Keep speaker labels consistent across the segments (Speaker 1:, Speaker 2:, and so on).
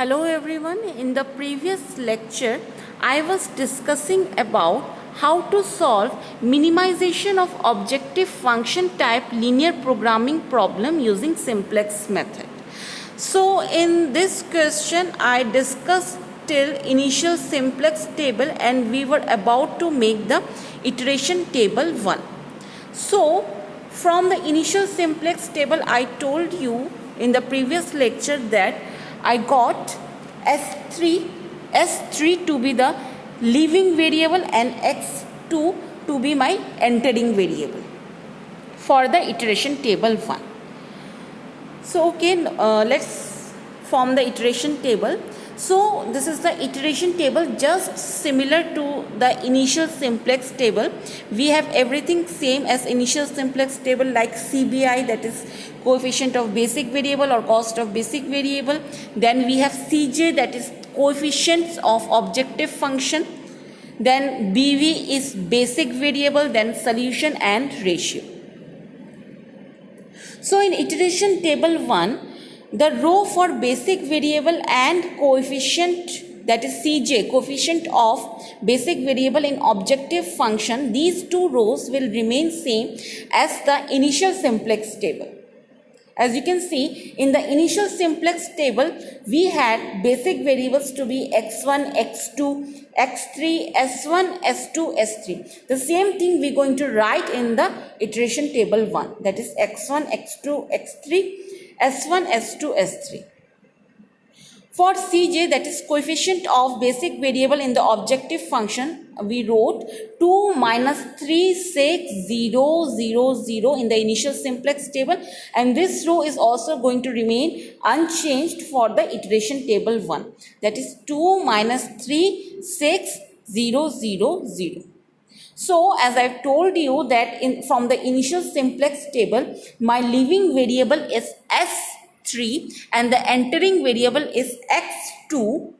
Speaker 1: Hello everyone. In the previous lecture, I was discussing about how to solve minimization of objective function type linear programming problem using simplex method. So in this question, I discussed till initial simplex table and we were about to make the iteration table 1. So from the initial simplex table, I told you in the previous lecture that I got S3 to be the leaving variable and X2 to be my entering variable for the iteration table 1. So okay, let's form the iteration table. So this is the iteration table just similar to the initial simplex table. We have everything same as initial simplex table like CBI, that is coefficient of basic variable or cost of basic variable. Then we have CJ, that is coefficients of objective function. Then BV is basic variable, then solution and ratio. So in iteration table 1, the row for basic variable and coefficient, that is CJ, coefficient of basic variable in objective function, these two rows will remain same as the initial simplex table. As you can see, in the initial simplex table, we had basic variables to be x1, x2, x3, s1, s2, s3. The same thing we are going to write in the iteration table 1, that is x1, x2, x3, s1, s2, s3. For CJ, that is coefficient of basic variable in the objective function, we wrote 2 minus 3, 6, 0, 0, 0 in the initial simplex table, and this row is also going to remain unchanged for the iteration table 1, that is 2 minus 3, 6, 0, 0, 0. So as I have told you that from the initial simplex table, my leaving variable is S3 and the entering variable is X2,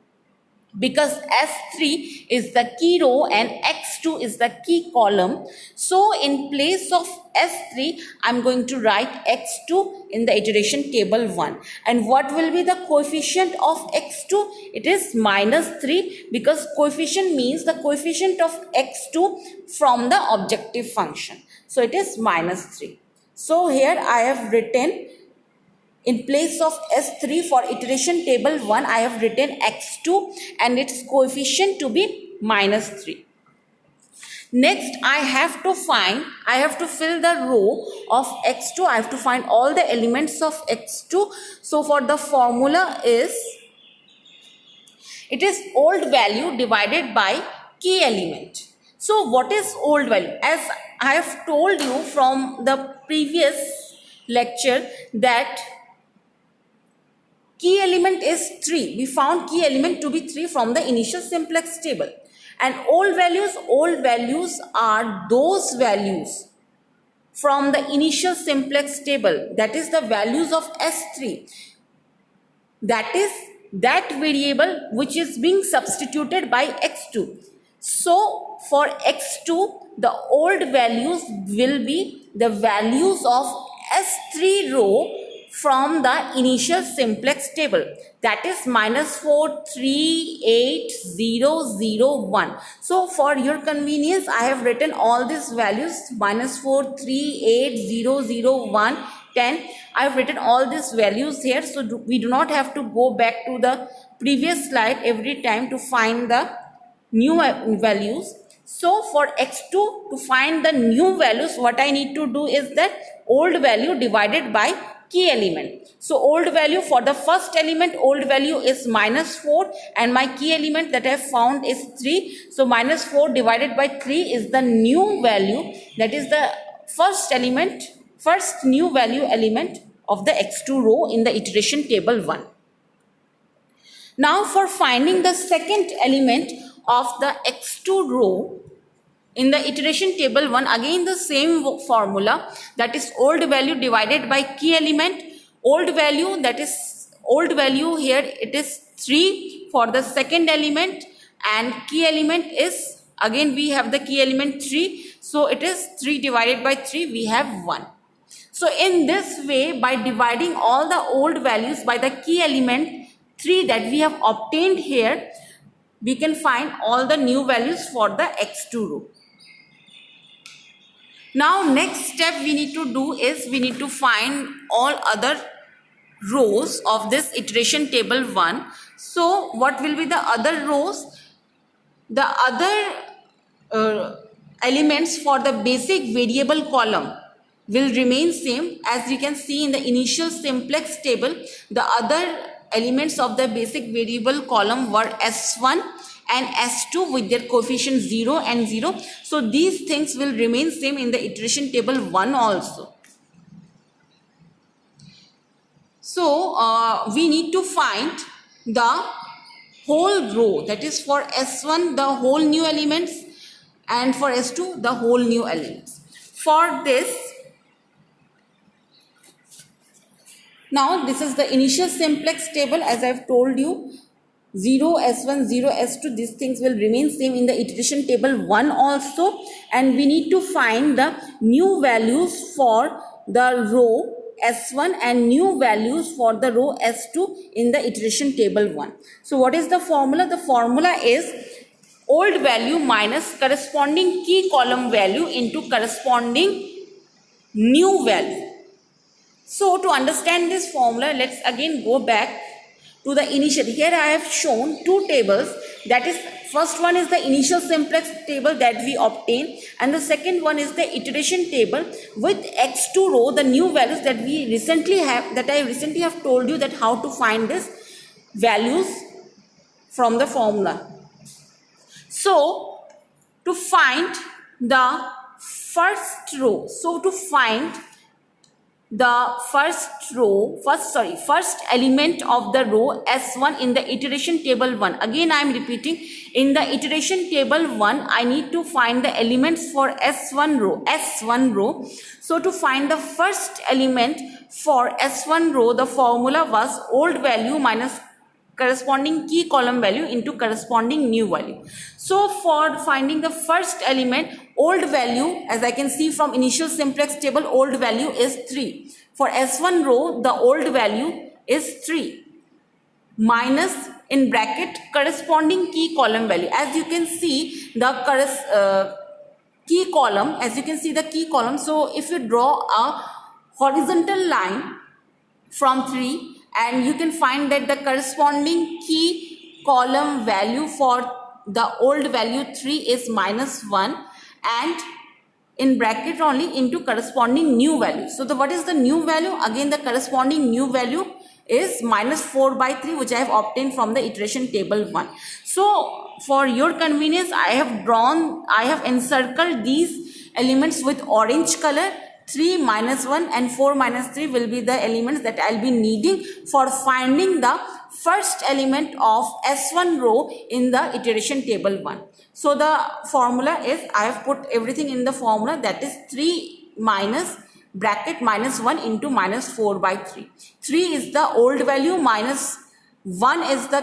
Speaker 1: because S3 is the key row and X2 is the key column. So in place of S3, I am going to write X2 in the iteration table 1. And what will be the coefficient of X2? It is minus 3, because coefficient means the coefficient of X2 from the objective function. So it is minus 3. So here I have written, in place of S3 for iteration table 1, I have written X2 and its coefficient to be minus 3. Next, I have to fill the row of X2. I have to find all the elements of X2. So for the formula is, it is old value divided by key element. So what is old value? As I have told you from the previous lecture that key element is 3. We found key element to be 3 from the initial simplex table. And old values are those values from the initial simplex table. That is the values of S3. That is that variable which is being substituted by X2. So for X2, the old values will be the values of S3 row from the initial simplex table, that is minus 4, 3, 8, 0, 0, 1. So for your convenience, I have written all these values, minus 4, 3, 8, 0, 0, 1, 10. I have written all these values here, so we do not have to go back to the previous slide every time to find the new values. So for X2, to find the new values, what I need to do is that old value divided by key element. So old value for the first element, old value is minus 4 and my key element that I have found is 3. So minus 4 divided by 3 is the new value, that is the first new value element of the X2 row in the iteration table 1. Now for finding the second element of the X2 row in the iteration table 1, again the same formula, that is old value divided by key element. Old value here, it is 3 for the second element, and key element is, again we have the key element 3, so it is 3 divided by 3, we have 1. So in this way, by dividing all the old values by the key element 3 that we have obtained here, we can find all the new values for the x2 row. Now next step we need to do is we need to find all other rows of this iteration table 1. So what will be the other rows? The other elements for the basic variable column will remain same. As you can see in the initial simplex table, the other elements of the basic variable column were S1 and S2 with their coefficient 0 and 0. So these things will remain same in the iteration table 1 also. So we need to find the whole row, that is for S1 the whole new elements and for S2 the whole new elements. For this, now this is the initial simplex table. As I have told you, 0 S1, 0 S2, these things will remain same in the iteration table 1 also, and we need to find the new values for the row S1 and new values for the row S2 in the iteration table 1. So what is the formula? The formula is old value minus corresponding key column value into corresponding new value. So to understand this formula, let's again go back to the initial. Here I have shown two tables. That is, first one is the initial simplex table that we obtained, and the second one is the iteration table with x2 row, the new values that we recently have, that I recently have told you that how to find this values from the formula. So to find the first row, the first element of the row S1 in the iteration table 1. Again I am repeating, in the iteration table 1 I need to find the elements for S1 row. So to find the first element for S1 row, the formula was old value minus corresponding key column value into corresponding new value. So for finding the first element, old value, as I can see from initial simplex table, old value is 3. For S1 row, the old value is 3 minus in bracket corresponding key column value. As you can see the key column, so if you draw a horizontal line from 3, and you can find that the corresponding key column value for the old value 3 is -1, and in bracket only into corresponding new value. So what is the new value? Again the corresponding new value is -4/3, which I have obtained from the iteration table 1. So for your convenience, I have encircled these elements with orange color. 3, -1 and 4, -3 will be the elements that I'll be needing for finding the first element of S1 row in the iteration table 1. So the formula is, I have put everything in the formula, that is 3 minus bracket -1 into -4/3. 3 is the old value, -1 is the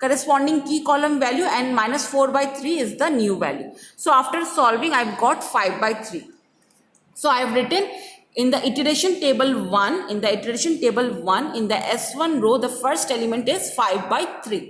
Speaker 1: corresponding key column value, and -4/3 is the new value. So after solving, I've got 5/3. So I have written in the iteration table 1, in the S1 row, the first element is 5/3.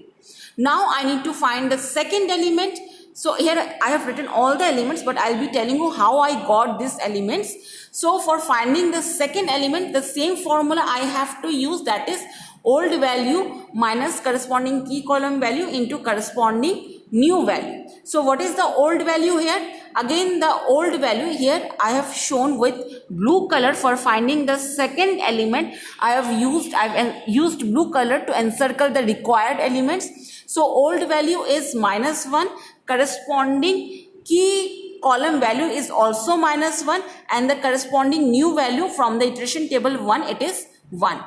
Speaker 1: Now I need to find the second element. So here I have written all the elements, but I'll be telling you how I got these elements. So for finding the second element, the same formula I have to use, that is old value minus corresponding key column value into corresponding new value. So what is the old value here? Again the old value here I have shown with blue color. For finding the second element, I've used blue color to encircle the required elements. So old value is -1, corresponding key column value is also -1, and the corresponding new value from the iteration table 1, it is 1.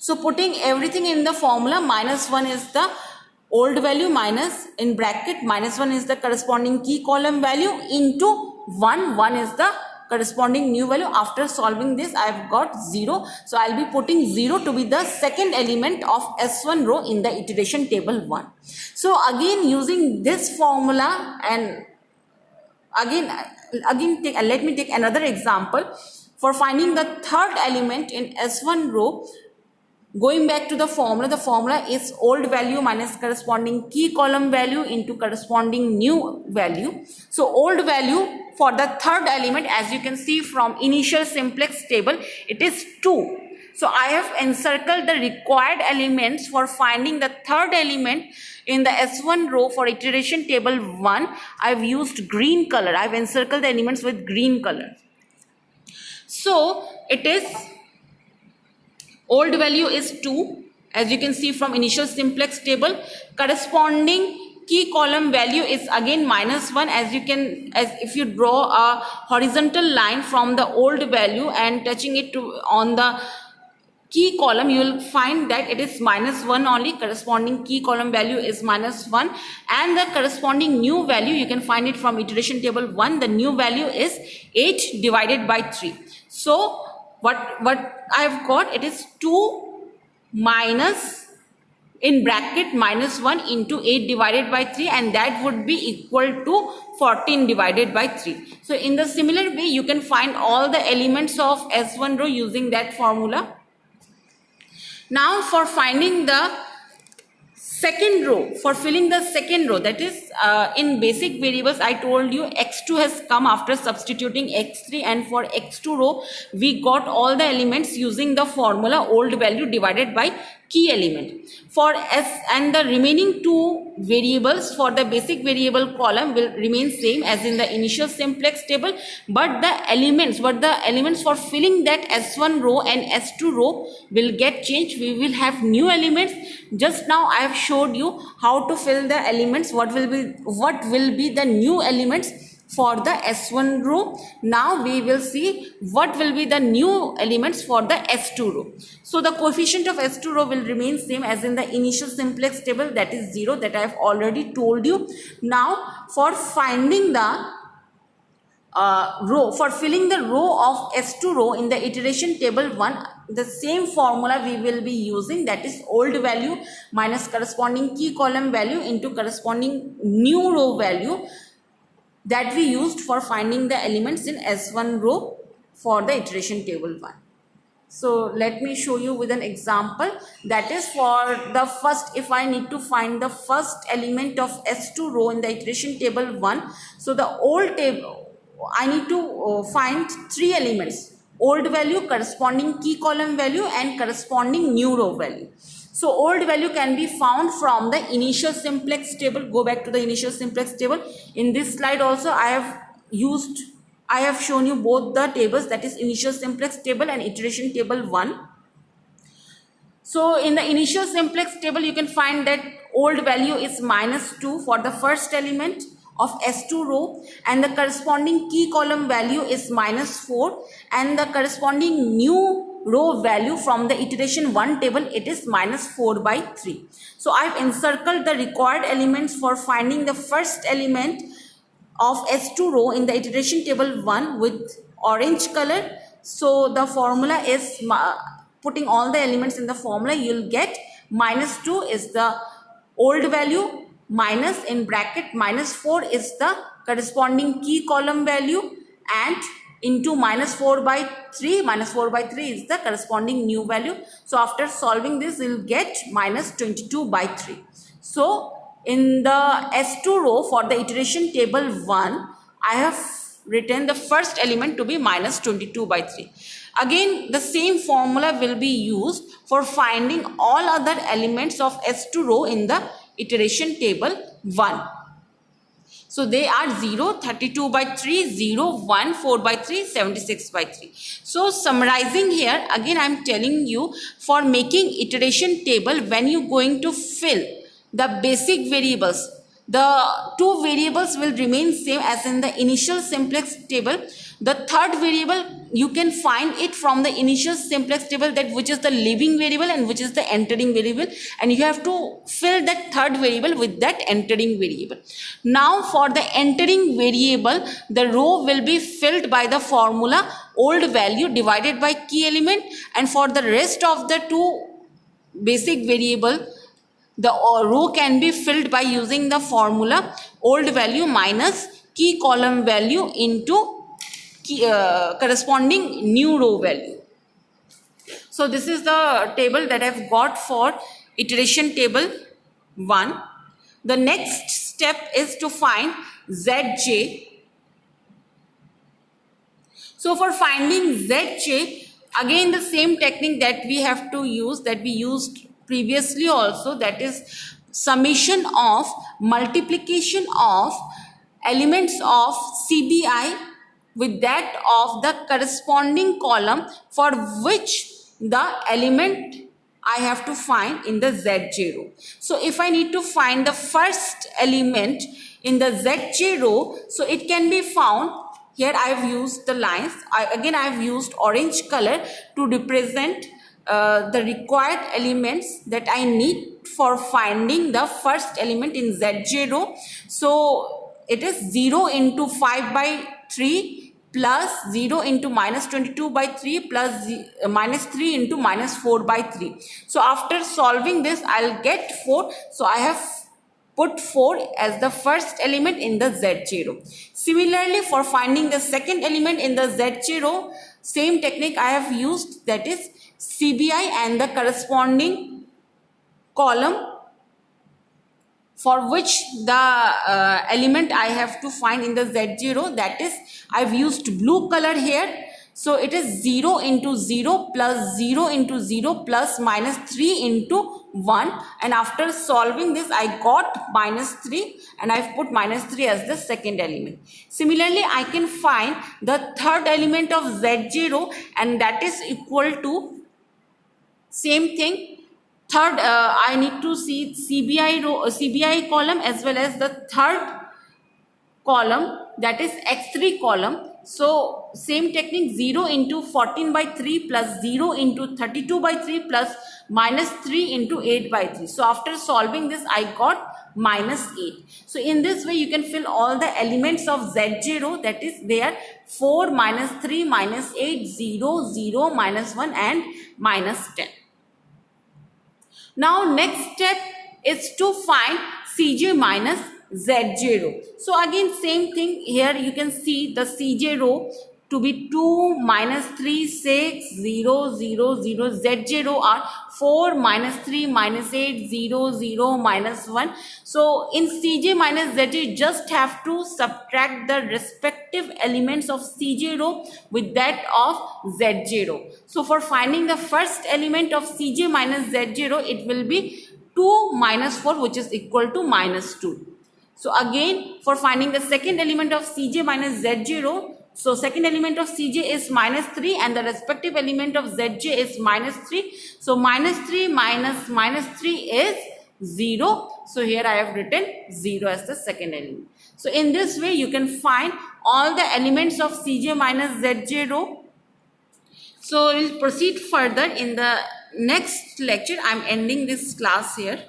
Speaker 1: So putting everything in the formula, -1 is the old value minus in bracket -1 is the corresponding key column value into 1 is the corresponding new value. After solving this, I have got 0. So I'll be putting 0 to be the second element of S1 row in the iteration table 1. So again using this formula, and again let me take another example. For finding the third element in S1 row, Going back to the formula is old value minus corresponding key column value into corresponding new value. So old value for the third element, as you can see from initial simplex table, it is 2. So I have encircled the required elements for finding the third element in the S1 row for iteration table 1. I have used green color. I have encircled the elements with green color. So it is old value is 2, as you can see from initial simplex table. Corresponding key column value is again -1, as if you draw a horizontal line from the old value and touching it on the key column, you will find that it is -1 only. Corresponding key column value is -1, and the corresponding new value, you can find it from iteration table 1. The new value is 8 divided by 3. So what I have got, it is 2 minus in bracket -1 into 8 divided by 3, and that would be equal to 14 divided by 3. So in the similar way, you can find all the elements of S1 row using that formula. Now for finding the second row, for filling the second row, that is in basic variables, I told you x2 has come after substituting x3, and for x2 row we got all the elements using the formula old value divided by key element. For S, and the remaining two variables for the basic variable column will remain same as in the initial simplex table, but the elements for filling that S1 row and S2 row will get changed. We will have new elements. Just now I have showed you how to fill the elements, what will be the new elements for the S1 row. Now we will see what will be the new elements for the S2 row. So the coefficient of S2 row will remain same as in the initial simplex table, that is 0, that I have already told you. Now for finding the for filling the row of S2 row in the iteration table 1, the same formula we will be using, that is old value minus corresponding key column value into corresponding new row value, that we used for finding the elements in S1 row for the iteration table 1. So let me show you with an example. That is for the first, if I need to find the first element of S2 row in the iteration table 1, so the old table, I need to find 3 elements: old value, corresponding key column value, and corresponding new row value. So old value can be found from the initial simplex table. Go back to the initial simplex table. In this slide also I have shown you both the tables, that is initial simplex table and iteration table 1. So in the initial simplex table you can find that old value is -2 for the first element of S2 row, and the corresponding key column value is -4, and the corresponding new row value from the iteration 1 table, it is -4 by 3. So I have encircled the required elements for finding the first element of S2 row in the iteration table 1 with orange color. So the formula is, putting all the elements in the formula, you will get -2 is the old value, minus in bracket -4 is the corresponding key column value, and into -4 by 3. -4 by 3 is the corresponding new value. So after solving this, you will get -22 by 3. So in the S2 row for the iteration table 1, I have written the first element to be -22 by 3. Again, the same formula will be used for finding all other elements of S2 row in the iteration table 1. So they are 0, 32 by 3, 0, 1, 4 by 3, 76 by 3. So summarizing here, again I am telling you, for making iteration table, when you going to fill the basic variables, the two variables will remain same as in the initial simplex table. The third variable, you can find it from the initial simplex table, that which is the leaving variable and which is the entering variable, and you have to fill that third variable with that entering variable. Now for the entering variable, the row will be filled by the formula old value divided by key element, and for the rest of the two basic variable, the row can be filled by using the formula old value minus key column value into corresponding new row value. So this is the table that I've got for iteration table 1. The next step is to find Zj. So for finding Zj, again the same technique that we have to use, that we used previously also, that is summation of multiplication of elements of CBI with that of the corresponding column for which the element I have to find in the Zj row. So if I need to find the first element in the Zj row, so it can be found. Here I have used the lines. I have used orange color to represent the required elements that I need for finding the first element in Zj row. So it is 0 into 5 by 3 plus 0 into minus 22 by 3 plus minus 3 into minus 4 by 3. So after solving this, I'll get 4. So I have put 4 as the first element in the Zj row. Similarly, for finding the second element in the Zj row, same technique I have used, that is CBI and the corresponding column for which the element I have to find in the Zj row, that is I've used blue color here. So it is 0 into 0 plus 0 into 0 plus minus 3 into 1, and after solving this I got minus 3 and I've put minus 3 as the second element. Similarly, I can find the third element of Zj row, and that is equal to same thing. Third, I need to see CBI row, CBI column as well as the third column, that is X3 column. So same technique, 0 into 14 by 3 plus 0 into 32 by 3 plus minus 3 into 8 by 3. So after solving this, I got minus 8. So in this way, you can fill all the elements of Zj row, that is there 4, minus 3, minus 8, 0, 0, minus 1 and minus 10. Now next step is to find Cj minus Zj row. So again same thing, here you can see the Cj row to be 2, minus 3, 6, 0, 0, 0. Zj row are 4, minus 3, minus 8, 0, 0, minus 1. So in Cj minus Zj, you just have to subtract the respective elements of Cj row with that of Zj row. So for finding the first element of Cj minus Zj row, it will be 2 minus 4, which is equal to minus 2. So again, for finding the second element of Cj minus Zj row, so second element of Cj is minus 3 and the respective element of Zj is minus 3. So minus 3 minus minus 3 is 0. So here I have written 0 as the second element. So in this way, you can find all the elements of Cj minus Zj row. So we'll proceed further in the next lecture. I'm ending this class here.